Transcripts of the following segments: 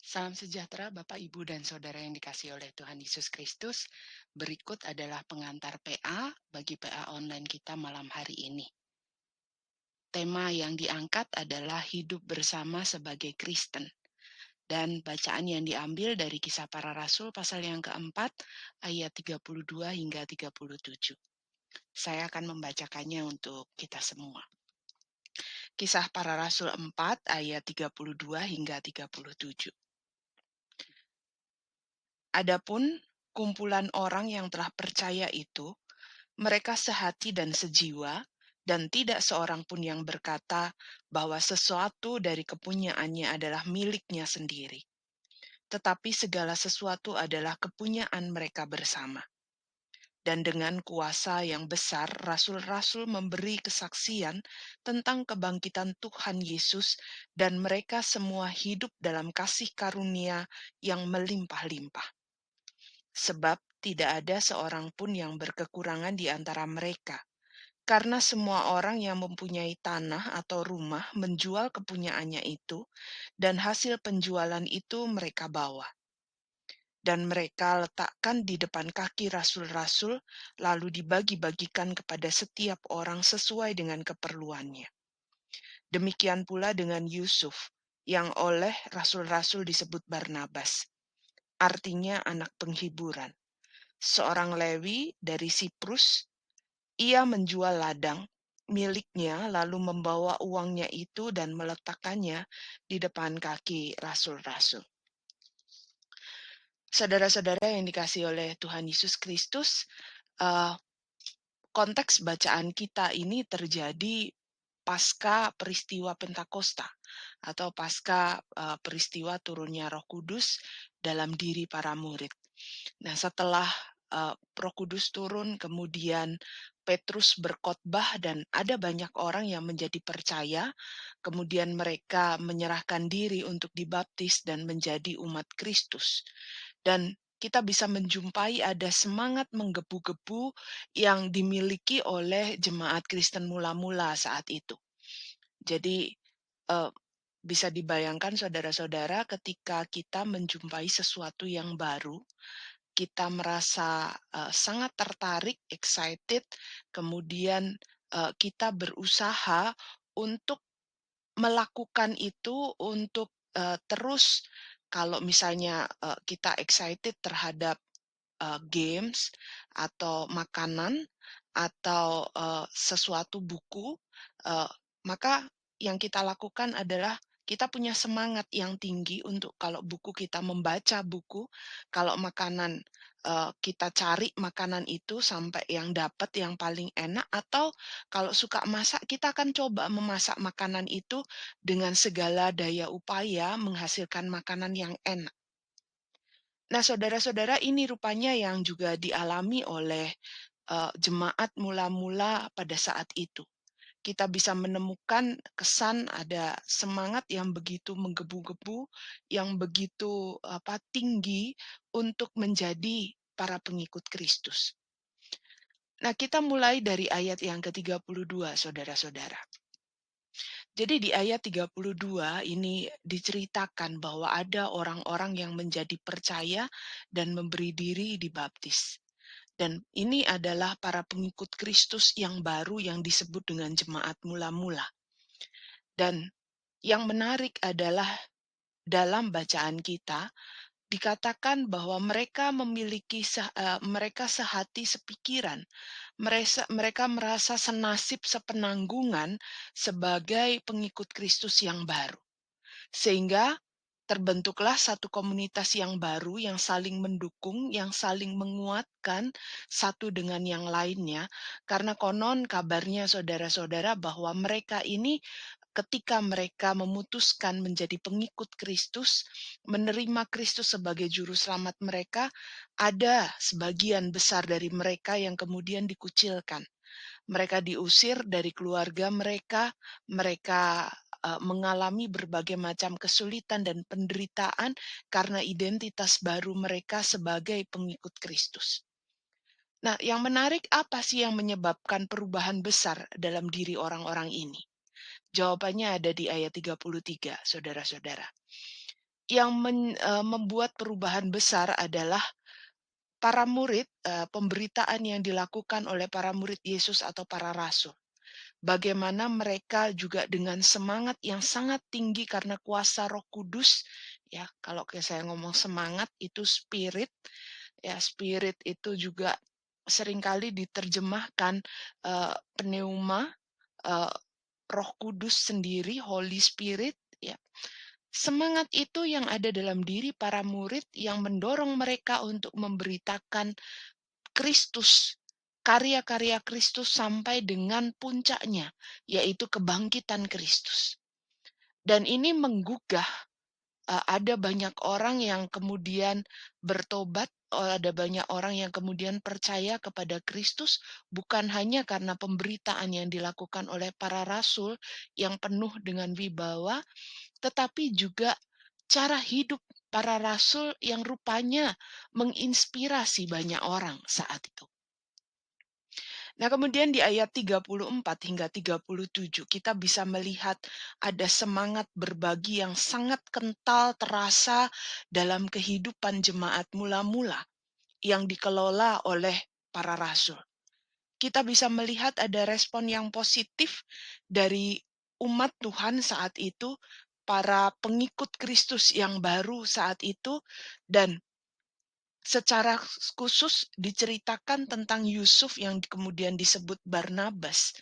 Salam sejahtera Bapak, Ibu, dan Saudara yang dikasihi oleh Tuhan Yesus Kristus. Berikut adalah pengantar PA bagi PA online kita malam hari ini. Tema yang diangkat adalah hidup bersama sebagai Kristen. Dan bacaan yang diambil dari Kisah Para Rasul pasal yang keempat, ayat 32 hingga 37. Saya akan membacakannya untuk kita semua. Kisah Para Rasul 4 ayat 32 hingga 37. Adapun kumpulan orang yang telah percaya itu, mereka sehati dan sejiwa, dan tidak seorang pun yang berkata bahwa sesuatu dari kepunyaannya adalah miliknya sendiri. Tetapi segala sesuatu adalah kepunyaan mereka bersama. Dan dengan kuasa yang besar, rasul-rasul memberi kesaksian tentang kebangkitan Tuhan Yesus, dan mereka semua hidup dalam kasih karunia yang melimpah-limpah. Sebab tidak ada seorang pun yang berkekurangan di antara mereka, karena semua orang yang mempunyai tanah atau rumah menjual kepunyaannya itu, dan hasil penjualan itu mereka bawa. Dan mereka letakkan di depan kaki rasul-rasul, lalu dibagi-bagikan kepada setiap orang sesuai dengan keperluannya. Demikian pula dengan Yusuf, yang oleh rasul-rasul disebut Barnabas, artinya anak penghiburan. Seorang Lewi dari Siprus, ia menjual ladang miliknya lalu membawa uangnya itu dan meletakkannya di depan kaki rasul-rasul. Saudara-saudara yang dikasihi oleh Tuhan Yesus Kristus, konteks bacaan kita ini terjadi pasca peristiwa Pentakosta atau pasca peristiwa turunnya Roh Kudus dalam diri para murid. Nah, setelah Roh Kudus turun, kemudian Petrus berkhotbah dan ada banyak orang yang menjadi percaya, kemudian mereka menyerahkan diri untuk dibaptis dan menjadi umat Kristus. Dan kita bisa menjumpai ada semangat menggebu-gebu yang dimiliki oleh jemaat Kristen mula-mula saat itu. Jadi bisa dibayangkan saudara-saudara ketika kita menjumpai sesuatu yang baru, kita merasa sangat tertarik, excited, kemudian kita berusaha untuk melakukan itu, untuk terus kalau misalnya kita excited terhadap games atau makanan atau sesuatu buku, maka yang kita lakukan adalah kita punya semangat yang tinggi untuk kalau buku kita membaca buku, kalau makanan kita cari makanan itu sampai yang dapat yang paling enak, atau kalau suka masak kita akan coba memasak makanan itu dengan segala daya upaya menghasilkan makanan yang enak. Nah, saudara-saudara, ini rupanya yang juga dialami oleh jemaat mula-mula pada saat itu. Kita bisa menemukan kesan ada semangat yang begitu menggebu-gebu, yang begitu tinggi untuk menjadi para pengikut Kristus. Nah, kita mulai dari ayat yang ke-32, saudara-saudara. Jadi di ayat 32 ini diceritakan bahwa ada orang-orang yang menjadi percaya dan memberi diri dibaptis. Dan ini adalah para pengikut Kristus yang baru yang disebut dengan jemaat mula-mula. Dan yang menarik adalah dalam bacaan kita dikatakan bahwa mereka memiliki mereka sehati sepikiran. Mereka merasa senasib sepenanggungan sebagai pengikut Kristus yang baru. Sehingga terbentuklah satu komunitas yang baru yang saling mendukung, yang saling menguatkan satu dengan yang lainnya. Karena konon kabarnya saudara-saudara bahwa mereka ini ketika mereka memutuskan menjadi pengikut Kristus, menerima Kristus sebagai juru selamat mereka, ada sebagian besar dari mereka yang kemudian dikucilkan. Mereka diusir dari keluarga mereka, mereka mengalami berbagai macam kesulitan dan penderitaan karena identitas baru mereka sebagai pengikut Kristus. Nah, yang menarik apa sih yang menyebabkan perubahan besar dalam diri orang-orang ini? Jawabannya ada di ayat 33, saudara-saudara. Yang membuat perubahan besar adalah para murid, pemberitaan yang dilakukan oleh para murid Yesus atau para rasul. Bagaimana mereka juga dengan semangat yang sangat tinggi karena kuasa Roh Kudus, ya, kalau saya ngomong semangat itu spirit, ya, spirit itu juga seringkali diterjemahkan, pneuma, eee, Roh Kudus sendiri, Holy Spirit, ya. Semangat itu yang ada dalam diri para murid yang mendorong mereka untuk memberitakan Kristus, karya-karya Kristus sampai dengan puncaknya, yaitu kebangkitan Kristus. Dan ini menggugah, ada banyak orang yang kemudian bertobat, ada banyak orang yang kemudian percaya kepada Kristus, bukan hanya karena pemberitaan yang dilakukan oleh para rasul yang penuh dengan wibawa, tetapi juga cara hidup para rasul yang rupanya menginspirasi banyak orang saat itu. Nah, kemudian di ayat 34 hingga 37 kita bisa melihat ada semangat berbagi yang sangat kental terasa dalam kehidupan jemaat mula-mula yang dikelola oleh para rasul. Kita bisa melihat ada respon yang positif dari umat Tuhan saat itu, para pengikut Kristus yang baru saat itu, dan secara khusus diceritakan tentang Yusuf yang kemudian disebut Barnabas,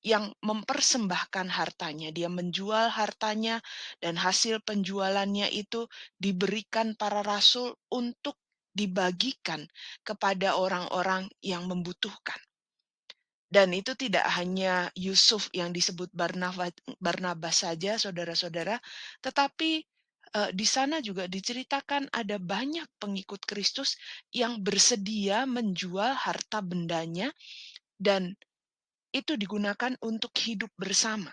yang mempersembahkan hartanya. Dia menjual hartanya dan hasil penjualannya itu diberikan para rasul untuk dibagikan kepada orang-orang yang membutuhkan. Dan itu tidak hanya Yusuf yang disebut Barnabas saja, saudara-saudara, tetapi di sana juga diceritakan ada banyak pengikut Kristus yang bersedia menjual harta bendanya dan itu digunakan untuk hidup bersama.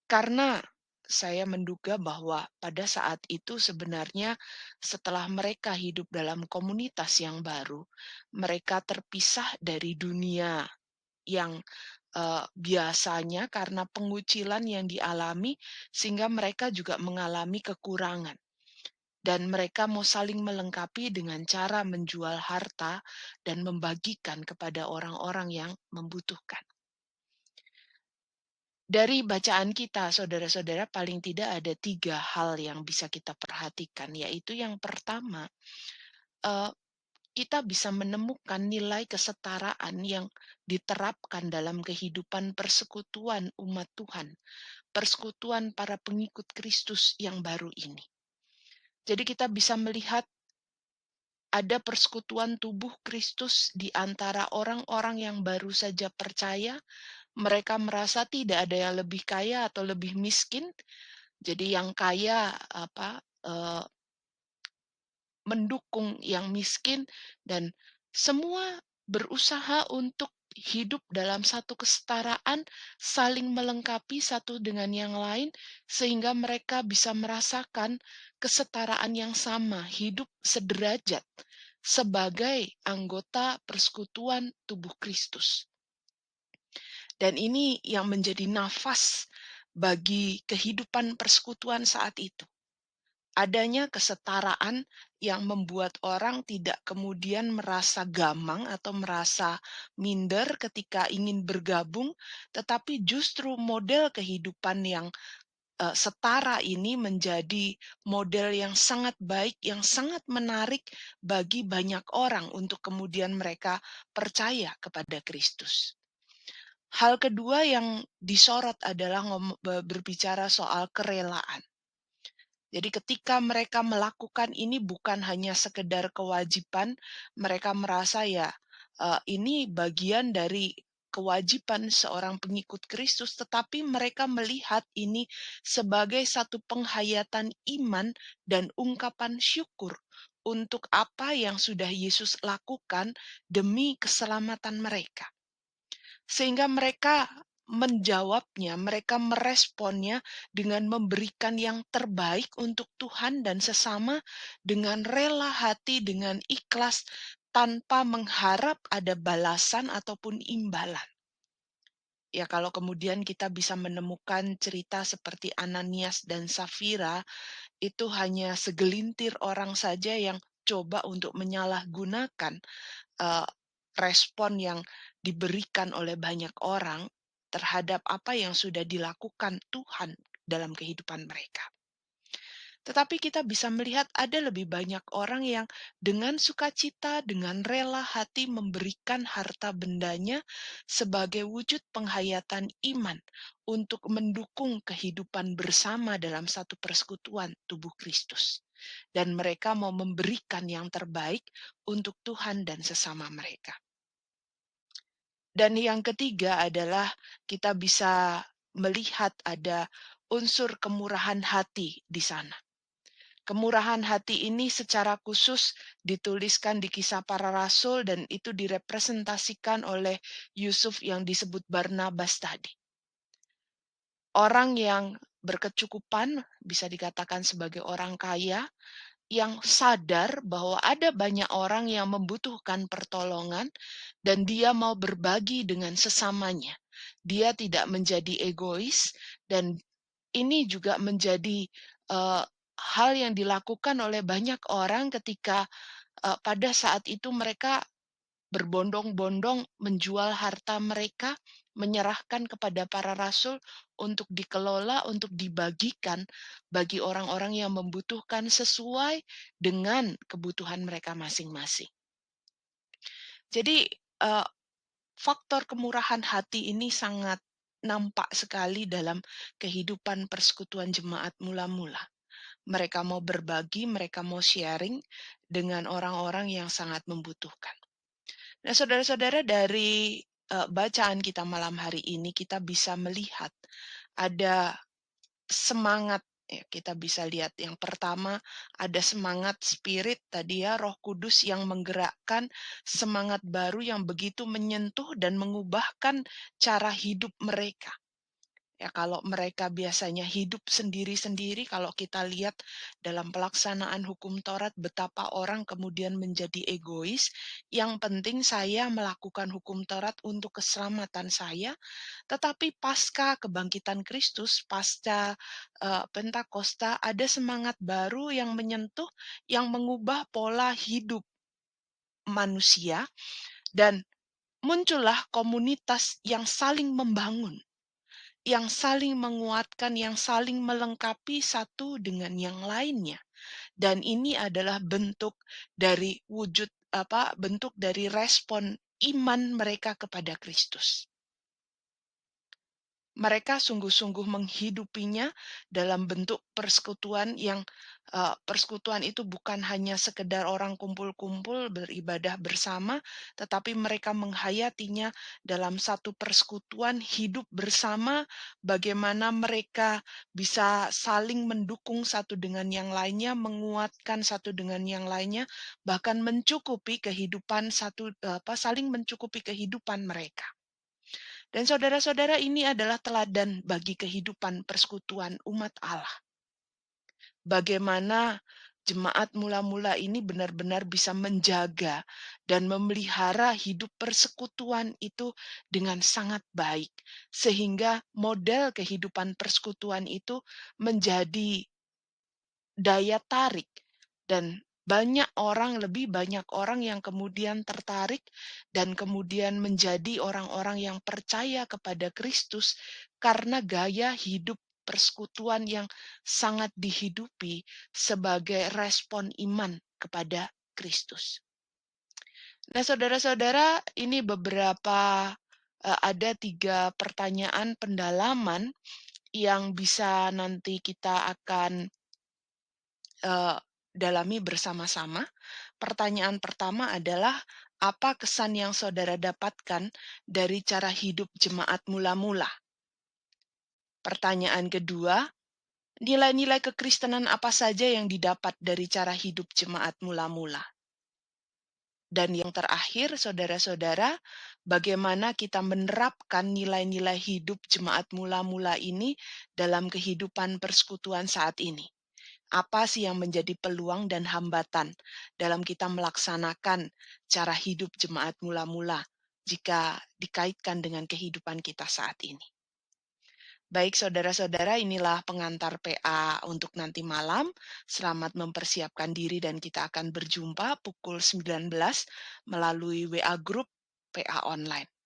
Karena saya menduga bahwa pada saat itu sebenarnya setelah mereka hidup dalam komunitas yang baru, mereka terpisah dari dunia yang biasanya karena pengucilan yang dialami, sehingga mereka juga mengalami kekurangan. Dan mereka mau saling melengkapi dengan cara menjual harta dan membagikan kepada orang-orang yang membutuhkan. Dari bacaan kita, saudara-saudara, paling tidak ada 3 hal yang bisa kita perhatikan, yaitu yang pertama, eee, kita bisa menemukan nilai kesetaraan yang diterapkan dalam kehidupan persekutuan umat Tuhan, persekutuan para pengikut Kristus yang baru ini. Jadi kita bisa melihat ada persekutuan tubuh Kristus di antara orang-orang yang baru saja percaya. Mereka merasa tidak ada yang lebih kaya atau lebih miskin. Jadi yang kaya mendukung yang miskin dan semua berusaha untuk hidup dalam satu kesetaraan, saling melengkapi satu dengan yang lain sehingga mereka bisa merasakan kesetaraan yang sama, hidup sederajat sebagai anggota persekutuan tubuh Kristus. Dan ini yang menjadi nafas bagi kehidupan persekutuan saat itu. Adanya kesetaraan yang membuat orang tidak kemudian merasa gamang atau merasa minder ketika ingin bergabung, tetapi justru model kehidupan yang setara ini menjadi model yang sangat baik, yang sangat menarik bagi banyak orang untuk kemudian mereka percaya kepada Kristus. Hal kedua yang disorot adalah berbicara soal kerelaan. Jadi ketika mereka melakukan ini bukan hanya sekedar kewajiban, mereka merasa ya ini bagian dari kewajiban seorang pengikut Kristus, tetapi mereka melihat ini sebagai satu penghayatan iman dan ungkapan syukur untuk apa yang sudah Yesus lakukan demi keselamatan mereka. Sehingga mereka menjawabnya, mereka meresponnya dengan memberikan yang terbaik untuk Tuhan dan sesama dengan rela hati, dengan ikhlas, tanpa mengharap ada balasan ataupun imbalan. Ya kalau kemudian kita bisa menemukan cerita seperti Ananias dan Safira, itu hanya segelintir orang saja yang coba untuk menyalahgunakan eee, respon yang diberikan oleh banyak orang terhadap apa yang sudah dilakukan Tuhan dalam kehidupan mereka. Tetapi kita bisa melihat ada lebih banyak orang yang dengan sukacita, dengan rela hati memberikan harta bendanya sebagai wujud penghayatan iman untuk mendukung kehidupan bersama dalam satu persekutuan tubuh Kristus. Dan mereka mau memberikan yang terbaik untuk Tuhan dan sesama mereka. Dan yang ketiga adalah kita bisa melihat ada unsur kemurahan hati di sana. Kemurahan hati ini secara khusus dituliskan di Kisah Para Rasul dan itu direpresentasikan oleh Yusuf yang disebut Barnabas tadi. Orang yang berkecukupan, bisa dikatakan sebagai orang kaya, yang sadar bahwa ada banyak orang yang membutuhkan pertolongan dan dia mau berbagi dengan sesamanya. Dia tidak menjadi egois dan ini juga menjadi hal yang dilakukan oleh banyak orang ketika pada saat itu mereka berbondong-bondong menjual harta mereka, menyerahkan kepada para rasul untuk dikelola, untuk dibagikan bagi orang-orang yang membutuhkan sesuai dengan kebutuhan mereka masing-masing. Jadi, faktor kemurahan hati ini sangat nampak sekali dalam kehidupan persekutuan jemaat mula-mula. Mereka mau berbagi, mereka mau sharing dengan orang-orang yang sangat membutuhkan. Nah, saudara-saudara, dari bacaan kita malam hari ini kita bisa melihat ada semangat ya, kita bisa lihat yang pertama ada semangat spirit tadi ya, Roh Kudus yang menggerakkan semangat baru yang begitu menyentuh dan mengubahkan cara hidup mereka. Ya, kalau mereka biasanya hidup sendiri-sendiri, kalau kita lihat dalam pelaksanaan hukum Taurat, betapa orang kemudian menjadi egois. Yang penting saya melakukan hukum Taurat untuk keselamatan saya, tetapi pasca kebangkitan Kristus, pasca Pentakosta, ada semangat baru yang menyentuh, yang mengubah pola hidup manusia, dan muncullah komunitas yang saling membangun, yang saling menguatkan, yang saling melengkapi satu dengan yang lainnya. Dan ini adalah bentuk dari bentuk dari respon iman mereka kepada Kristus. Mereka sungguh-sungguh menghidupinya dalam bentuk persekutuan yang persekutuan itu bukan hanya sekedar orang kumpul-kumpul beribadah bersama, tetapi mereka menghayatinya dalam satu persekutuan hidup bersama, bagaimana mereka bisa saling mendukung satu dengan yang lainnya, menguatkan satu dengan yang lainnya, bahkan mencukupi kehidupan saling mencukupi kehidupan mereka. Dan saudara-saudara, ini adalah teladan bagi kehidupan persekutuan umat Allah. Bagaimana jemaat mula-mula ini benar-benar bisa menjaga dan memelihara hidup persekutuan itu dengan sangat baik. Sehingga model kehidupan persekutuan itu menjadi daya tarik dan lebih banyak orang yang kemudian tertarik dan kemudian menjadi orang-orang yang percaya kepada Kristus karena gaya hidup persekutuan yang sangat dihidupi sebagai respon iman kepada Kristus. Nah, saudara-saudara, ini ada 3 pertanyaan pendalaman yang bisa nanti kita akan dalami bersama-sama. Pertanyaan pertama adalah, apa kesan yang saudara dapatkan dari cara hidup jemaat mula-mula? Pertanyaan kedua, nilai-nilai kekristenan apa saja yang didapat dari cara hidup jemaat mula-mula? Dan yang terakhir, saudara-saudara, bagaimana kita menerapkan nilai-nilai hidup jemaat mula-mula ini dalam kehidupan persekutuan saat ini? Apa sih yang menjadi peluang dan hambatan dalam kita melaksanakan cara hidup jemaat mula-mula jika dikaitkan dengan kehidupan kita saat ini. Baik saudara-saudara, inilah pengantar PA untuk nanti malam. Selamat mempersiapkan diri dan kita akan berjumpa pukul 19 melalui WA Group PA Online.